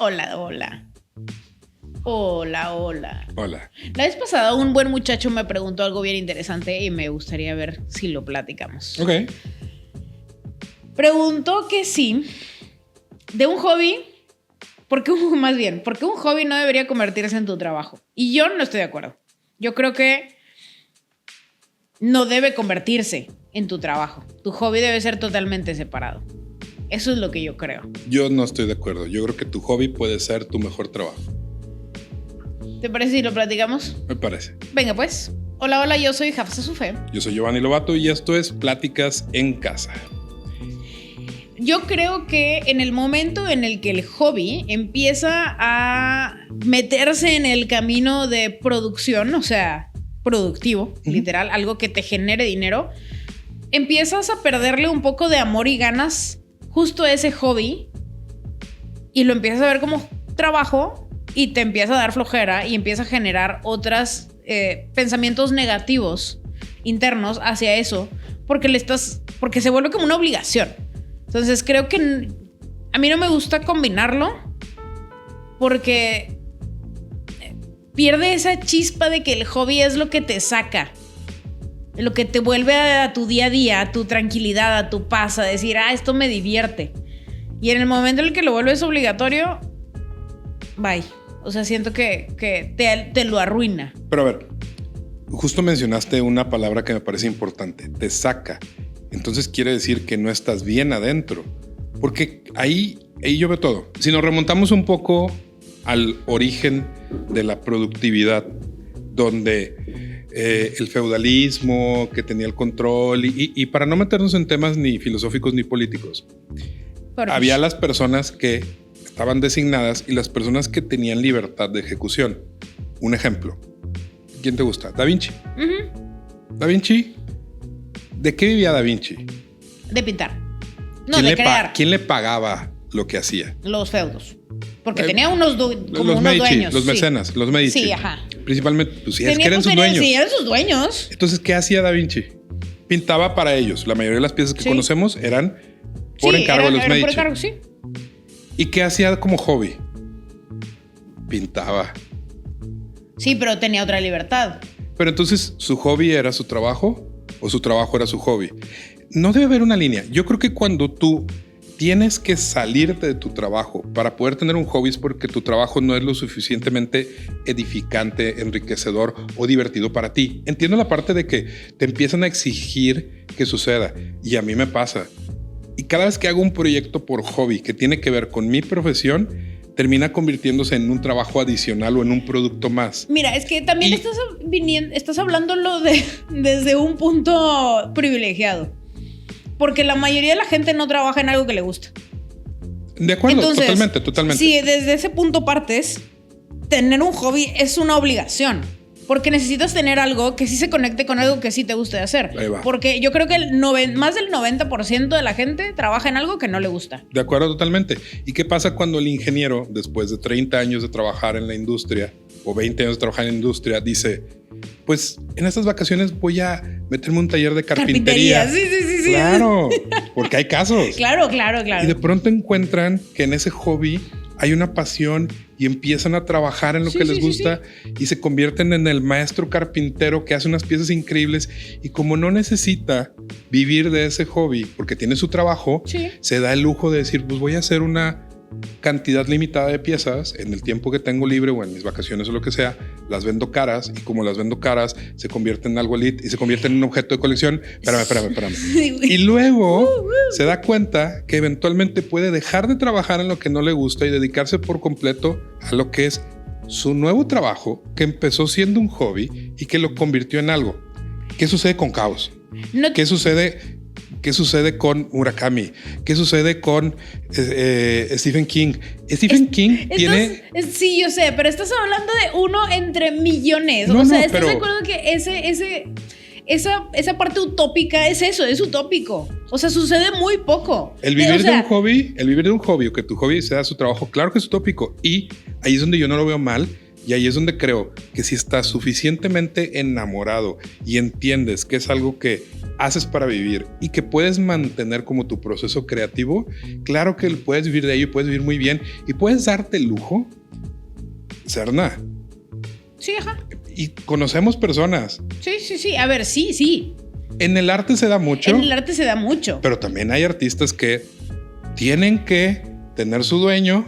Hola, hola. Hola, hola. Hola. La vez pasada un buen muchacho me preguntó algo bien interesante y me gustaría ver si lo platicamos. Ok. Preguntó que sí, de un hobby, porque un hobby no debería convertirse en tu trabajo. Y yo no estoy de acuerdo. Yo creo que no debe convertirse en tu trabajo. Tu hobby debe ser totalmente separado. Eso es lo que yo creo. Yo no estoy de acuerdo. Yo creo que tu hobby puede ser tu mejor trabajo. ¿Te parece si lo platicamos? Me parece. Venga pues. Hola, hola, yo soy Hafsa Sufe. Yo soy Giovanni Lobato y esto es Pláticas en Casa. Yo creo que en el momento en el que el hobby empieza a meterse en el camino de producción, o sea, productivo, literal, algo que te genere dinero, empiezas a perderle un poco de amor y ganas justo a ese hobby y lo empiezas a ver como trabajo y te empieza a dar flojera y empieza a generar otros pensamientos negativos internos hacia eso porque se vuelve como una obligación. Entonces creo que a mí no me gusta combinarlo porque pierde esa chispa de que el hobby es lo que te saca, lo que te vuelve a tu día a día, a tu tranquilidad, a tu paz, a decir, esto me divierte. Y en el momento en el que lo vuelves obligatorio, bye. O sea, siento que te lo arruina. Pero a ver, justo mencionaste una palabra que me parece importante, te saca. Entonces quiere decir que no estás bien adentro. Porque ahí yo veo todo. Si nos remontamos un poco al origen de la productividad, donde el feudalismo que tenía el control, y para no meternos en temas ni filosóficos ni políticos, había las personas que estaban designadas y las personas que tenían libertad de ejecución. Un ejemplo. ¿Quién te gusta? Da Vinci. Da Vinci. ¿De qué vivía Da Vinci? De pintar. No, de crear. ¿Quién le pagaba lo que hacía? Los feudos. Porque tenía unos Medici, dueños. Los mecenas, los Medici. Sí, ajá. Principalmente, pues sí, es que eran sus dueños. Sí, eran sus dueños. Entonces, ¿qué hacía Da Vinci? Pintaba para ellos. La mayoría de las piezas que conocemos eran por encargo de los Medici. Por encargo, sí. ¿Y qué hacía como hobby? Pintaba. Sí, pero tenía otra libertad. Pero entonces, ¿su hobby era su trabajo o su trabajo era su hobby? No debe haber una línea. Yo creo que cuando tú tienes que salirte de tu trabajo para poder tener un hobby es porque tu trabajo no es lo suficientemente edificante, enriquecedor o divertido para ti. Entiendo la parte de que te empiezan a exigir que suceda y a mí me pasa. Y cada vez que hago un proyecto por hobby que tiene que ver con mi profesión, termina convirtiéndose en un trabajo adicional o en un producto más. Mira, es que también estás hablándolo desde un punto privilegiado. Porque la mayoría de la gente no trabaja en algo que le gusta. De acuerdo. Entonces, totalmente. Si desde ese punto partes, tener un hobby es una obligación. Porque necesitas tener algo que sí se conecte con algo que sí te guste hacer. Ahí va. Porque yo creo que más del 90% de la gente trabaja en algo que no le gusta. De acuerdo, totalmente. ¿Y qué pasa cuando el ingeniero, después de 30 años de trabajar en la industria o 20 años de trabajar en la industria, dice, pues en estas vacaciones voy a meterme un taller de carpintería? Sí. Claro, porque hay casos. Claro. Y de pronto encuentran que en ese hobby hay una pasión y empiezan a trabajar en lo que les gusta y se convierten en el maestro carpintero que hace unas piezas increíbles y como no necesita vivir de ese hobby porque tiene su trabajo, se da el lujo de decir, pues voy a hacer una cantidad limitada de piezas en el tiempo que tengo libre o en mis vacaciones o lo que sea, las vendo caras y como las vendo caras se convierten en algo elite y se convierten en un objeto de colección. Espérame. Y luego se da cuenta que eventualmente puede dejar de trabajar en lo que no le gusta y dedicarse por completo a lo que es su nuevo trabajo que empezó siendo un hobby y que lo convirtió en algo. ¿Qué sucede con Caos? ¿Qué sucede con Murakami? ¿Qué sucede con Stephen King? Stephen King tiene... Sí, yo sé, pero estás hablando de uno entre millones. ¿Estás de acuerdo que esa parte utópica es eso, es utópico? O sea, sucede muy poco. El vivir de un hobby o que tu hobby sea su trabajo, claro que es utópico. Y ahí es donde yo no lo veo mal. Y ahí es donde creo que si estás suficientemente enamorado y entiendes que es algo que haces para vivir y que puedes mantener como tu proceso creativo, claro que puedes vivir de ello y puedes vivir muy bien y puedes darte el lujo, Serna. Sí, ajá. Y conocemos personas. Sí. A ver, sí. En el arte se da mucho. En el arte se da mucho. Pero también hay artistas que tienen que tener su dueño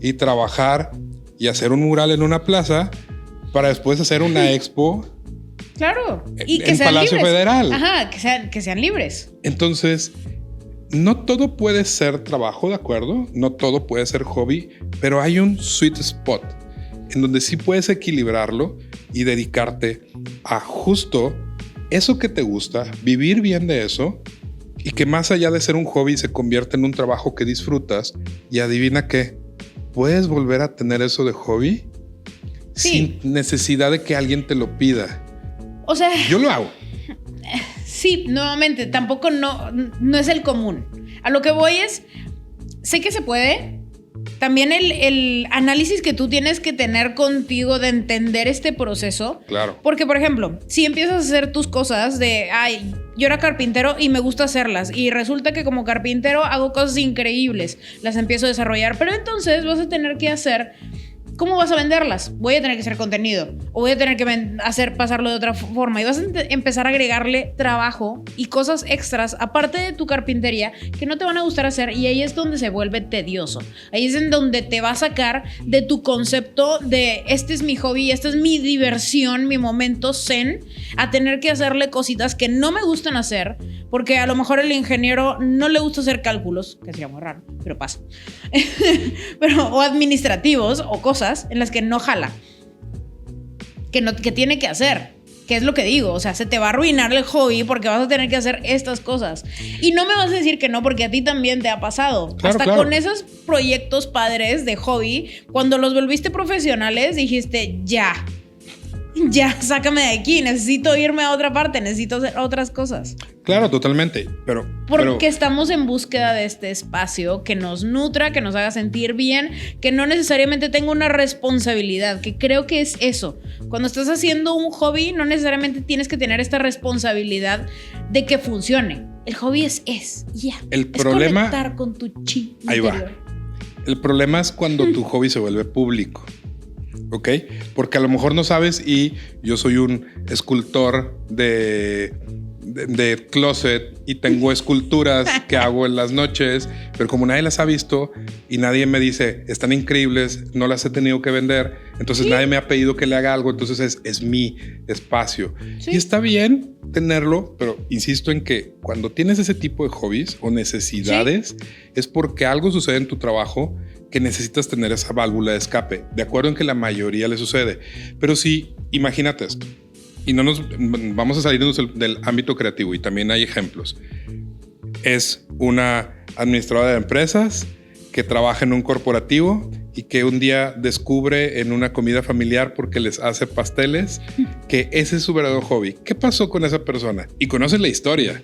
y trabajar y hacer un mural en una plaza para después hacer una expo. Claro. Y que en sean Palacio libres. Federal. Ajá, que sean libres. Entonces, no todo puede ser trabajo, ¿de acuerdo? No todo puede ser hobby, pero hay un sweet spot en donde sí puedes equilibrarlo y dedicarte a justo eso que te gusta, vivir bien de eso y que más allá de ser un hobby se convierte en un trabajo que disfrutas. Y adivina qué, puedes volver a tener eso de hobby sin necesidad de que alguien te lo pida. O sea, yo lo hago. Sí, nuevamente, tampoco no es el común. A lo que voy es, sé que se puede. También el análisis que tú tienes que tener contigo de entender este proceso. Claro. Porque, por ejemplo, si empiezas a hacer tus cosas de, ay, yo era carpintero y me gusta hacerlas. Y resulta que como carpintero hago cosas increíbles. Las empiezo a desarrollar. Pero entonces vas a tener que hacer... ¿Cómo vas a venderlas? Voy a tener que hacer contenido o voy a tener que pasarlo de otra forma y vas a empezar a agregarle trabajo y cosas extras aparte de tu carpintería que no te van a gustar hacer y ahí es donde se vuelve tedioso. Ahí es en donde te va a sacar de tu concepto de este es mi hobby, esta es mi diversión, mi momento zen, a tener que hacerle cositas que no me gustan hacer porque a lo mejor el ingeniero no le gusta hacer cálculos, que sería muy raro, pero pasa. O administrativos o cosas en las que no jala, que tiene que hacer, que es lo que digo, o sea, se te va a arruinar el hobby porque vas a tener que hacer estas cosas y no me vas a decir que no porque a ti también te ha pasado. Claro, hasta claro. Con esos proyectos padres de hobby, cuando los volviste profesionales dijiste ya, sácame de aquí, necesito irme a otra parte, necesito hacer otras cosas. Claro, totalmente, porque estamos en búsqueda de este espacio que nos nutra, que nos haga sentir bien, que no necesariamente tenga una responsabilidad, que creo que es eso. Cuando estás haciendo un hobby, no necesariamente tienes que tener esta responsabilidad de que funcione. El hobby es ya. El problema... conectar con tu chi Ahí interior. va. El problema es cuando tu hobby se vuelve público. ¿Ok? Porque a lo mejor no sabes y yo soy un escultor de closet y tengo esculturas que hago en las noches, pero como nadie las ha visto y nadie me dice, están increíbles, no las he tenido que vender, entonces nadie me ha pedido que le haga algo, entonces es mi espacio. Sí. Y está bien tenerlo, pero insisto en que cuando tienes ese tipo de hobbies o necesidades, es porque algo sucede en tu trabajo que necesitas tener esa válvula de escape. De acuerdo en que la mayoría le sucede. Pero sí, imagínate esto. Y no nos vamos a salirnos del ámbito creativo y también hay ejemplos. Es una administradora de empresas que trabaja en un corporativo y que un día descubre en una comida familiar porque les hace pasteles que ese es su verdadero hobby. ¿Qué pasó con esa persona? Y conoces la historia.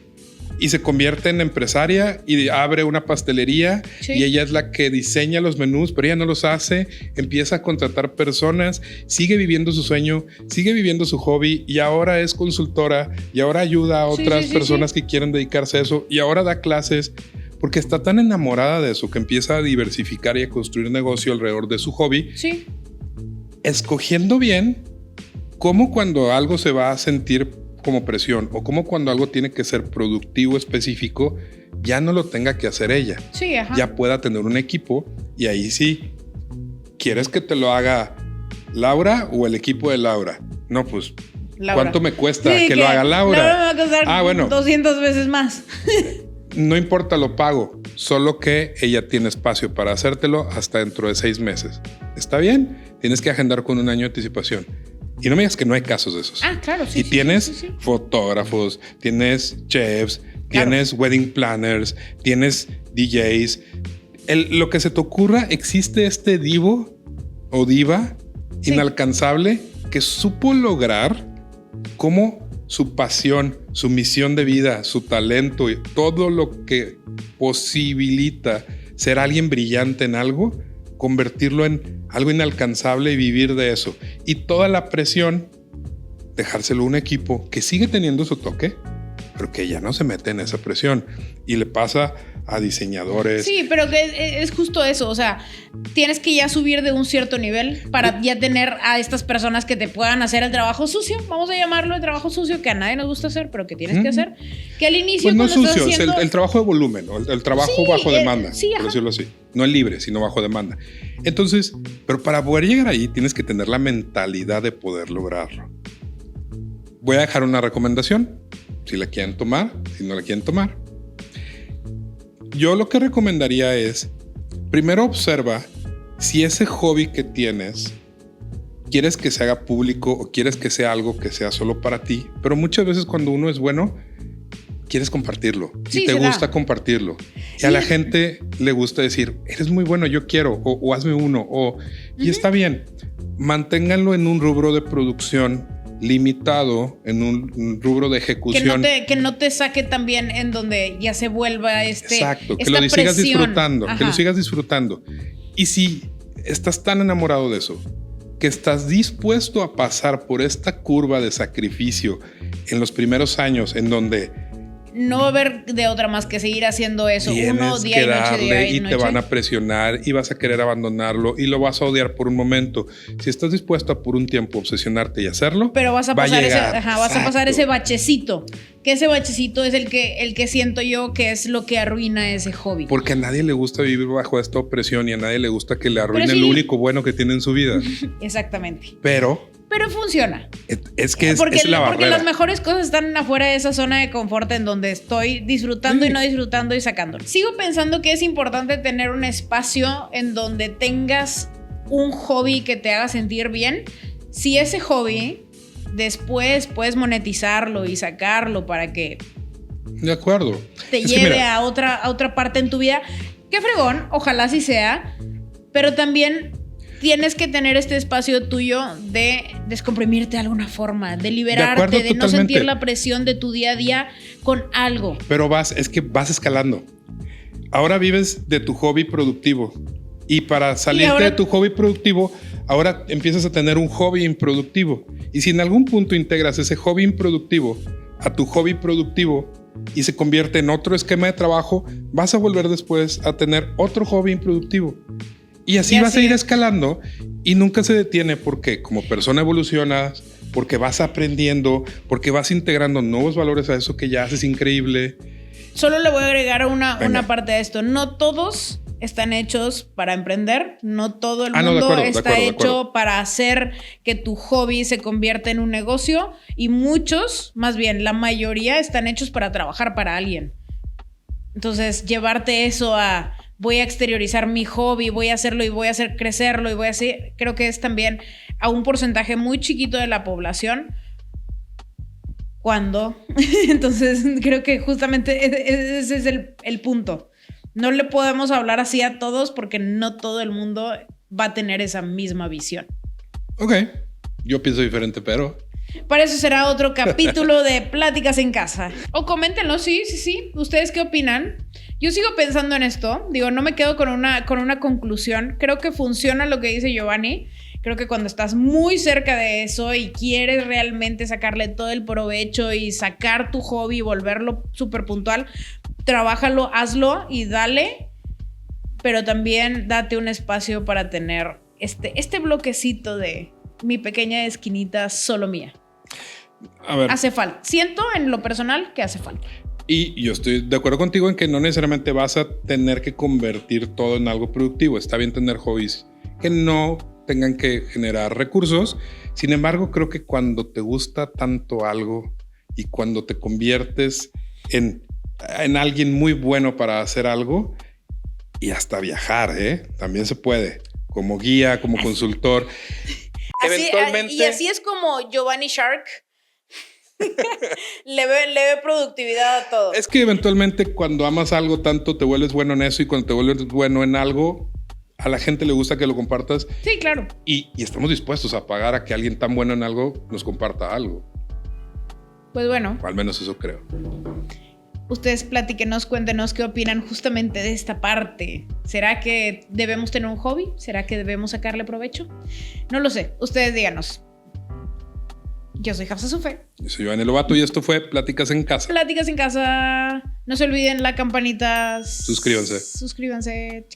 Y se convierte en empresaria y abre una pastelería y ella es la que diseña los menús, pero ella no los hace, empieza a contratar personas, sigue viviendo su sueño, sigue viviendo su hobby y ahora es consultora y ahora ayuda a otras personas que quieren dedicarse a eso y ahora da clases porque está tan enamorada de eso que empieza a diversificar y a construir negocio alrededor de su hobby, escogiendo bien cómo cuando algo se va a sentir como presión o como cuando algo tiene que ser productivo específico, ya no lo tenga que hacer ella. Ya pueda tener un equipo y ahí sí, ¿quieres que te lo haga Laura o el equipo de Laura? No, pues, Laura. ¿Cuánto me cuesta que lo haga Laura? Laura me va a costar 200 veces más. No importa, lo pago, solo que ella tiene espacio para hacértelo hasta dentro de 6 meses. ¿Está bien? Tienes que agendar con un año de anticipación. Y no me digas que no hay casos de esos. Claro, sí. Y tienes fotógrafos, tienes chefs, tienes wedding planners, tienes DJs. Lo que se te ocurra, existe este divo o diva inalcanzable que supo lograr cómo su pasión, su misión de vida, su talento y todo lo que posibilita ser alguien brillante en algo, convertirlo en algo inalcanzable y vivir de eso. Y toda la presión, dejárselo a un equipo que sigue teniendo su toque, pero que ya no se mete en esa presión. Y le pasa a diseñadores. Sí, pero que es justo eso. O sea, tienes que ya subir de un cierto nivel para ya tener a estas personas que te puedan hacer el trabajo sucio. Vamos a llamarlo el trabajo sucio que a nadie nos gusta hacer, pero que tienes que hacer. Que al inicio... Pues no cuando sucio, haciendo... es el trabajo de volumen, ¿no? El trabajo bajo demanda, por decirlo así. No el libre, sino bajo demanda. Entonces, pero para poder llegar ahí tienes que tener la mentalidad de poder lograrlo. Voy a dejar una recomendación, si la quieren tomar, si no la quieren tomar. Yo lo que recomendaría es, primero observa si ese hobby que tienes, quieres que se haga público o quieres que sea algo que sea solo para ti, pero muchas veces cuando uno es bueno, quieres compartirlo y te gusta compartirlo. Y a la gente le gusta decir, eres muy bueno, yo quiero, o hazme uno, y está bien. Manténganlo en un rubro de producción limitado, en un rubro de ejecución. Que no te saque también en donde ya se vuelva Exacto, que lo sigas disfrutando, que lo sigas disfrutando. Y si estás tan enamorado de eso, que estás dispuesto a pasar por esta curva de sacrificio en los primeros años en donde no va a haber de otra más que seguir haciendo eso. Tienes día que y noche, darle día y noche. te van a presionar y vas a querer abandonarlo y lo vas a odiar por un momento. Si estás dispuesto a por un tiempo obsesionarte y hacerlo, pero vas a pasar vas a pasar ese Exacto. bachecito. Que ese bachecito es el que siento yo que es lo que arruina ese hobby. Porque a nadie le gusta vivir bajo esta opresión y a nadie le gusta que le arruine sí. lo único bueno que tiene en su vida. Exactamente. Pero funciona. Es que es la porque barrera. las mejores cosas están afuera de esa zona de confort en donde estoy disfrutando y no disfrutando y sacándolo. Sigo pensando que es importante tener un espacio en donde tengas un hobby que te haga sentir bien. Si ese hobby después puedes monetizarlo y sacarlo para que De acuerdo. te lleve a otra parte en tu vida, qué fregón, ojalá así sea, pero también tienes que tener este espacio tuyo de descomprimirte de alguna forma, de liberarte, de no sentir la presión de tu día a día con algo. Pero es que vas escalando. Ahora vives de tu hobby productivo y para salirte de tu hobby productivo, ahora empiezas a tener un hobby improductivo. Y si en algún punto integras ese hobby improductivo a tu hobby productivo y se convierte en otro esquema de trabajo, vas a volver después a tener otro hobby improductivo. Y así vas a ir escalando y nunca se detiene porque como persona evolucionas, porque vas aprendiendo, porque vas integrando nuevos valores a eso que ya haces increíble. Solo le voy a agregar una parte de esto. No todos están hechos para emprender. No todo el mundo está hecho para hacer que tu hobby se convierta en un negocio. Y muchos, más bien la mayoría, están hechos para trabajar para alguien. Entonces, llevarte eso a... voy a exteriorizar mi hobby, voy a hacerlo y voy a hacer crecerlo y voy a hacer... Creo que es también a un porcentaje muy chiquito de la población. ¿Cuándo? Entonces, creo que justamente ese es el punto. No le podemos hablar así a todos porque no todo el mundo va a tener esa misma visión. Ok, yo pienso diferente, pero... Para eso será otro capítulo de Pláticas en Casa. O coméntenlo, sí. ¿Ustedes qué opinan? Yo sigo pensando en esto. Digo, no me quedo con una conclusión. Creo que funciona lo que dice Giovanni. Creo que cuando estás muy cerca de eso y quieres realmente sacarle todo el provecho y sacar tu hobby y volverlo súper puntual, trabájalo, hazlo y dale. Pero también date un espacio para tener este bloquecito de... mi pequeña esquinita solo mía. A ver. Hace falta. Siento en lo personal que hace falta. Y yo estoy de acuerdo contigo en que no necesariamente vas a tener que convertir todo en algo productivo. Está bien tener hobbies que no tengan que generar recursos. Sin embargo, creo que cuando te gusta tanto algo y cuando te conviertes en alguien muy bueno para hacer algo y hasta viajar, también se puede. Como guía, como consultor. Eventualmente... Y así es como Giovanni Shark le ve productividad a todo. Es que eventualmente cuando amas algo tanto te vuelves bueno en eso y cuando te vuelves bueno en algo a la gente le gusta que lo compartas. Sí, claro. Y estamos dispuestos a pagar a que alguien tan bueno en algo nos comparta algo. Pues bueno. O al menos eso creo. Ustedes platíquenos, cuéntenos qué opinan justamente de esta parte. ¿Será que debemos tener un hobby? ¿Será que debemos sacarle provecho? No lo sé. Ustedes díganos. Yo soy Hafsa Sufe. Yo soy Iván El Lobato y esto fue Pláticas en Casa. Pláticas en Casa. No se olviden la campanita. Suscríbanse. Suscríbanse.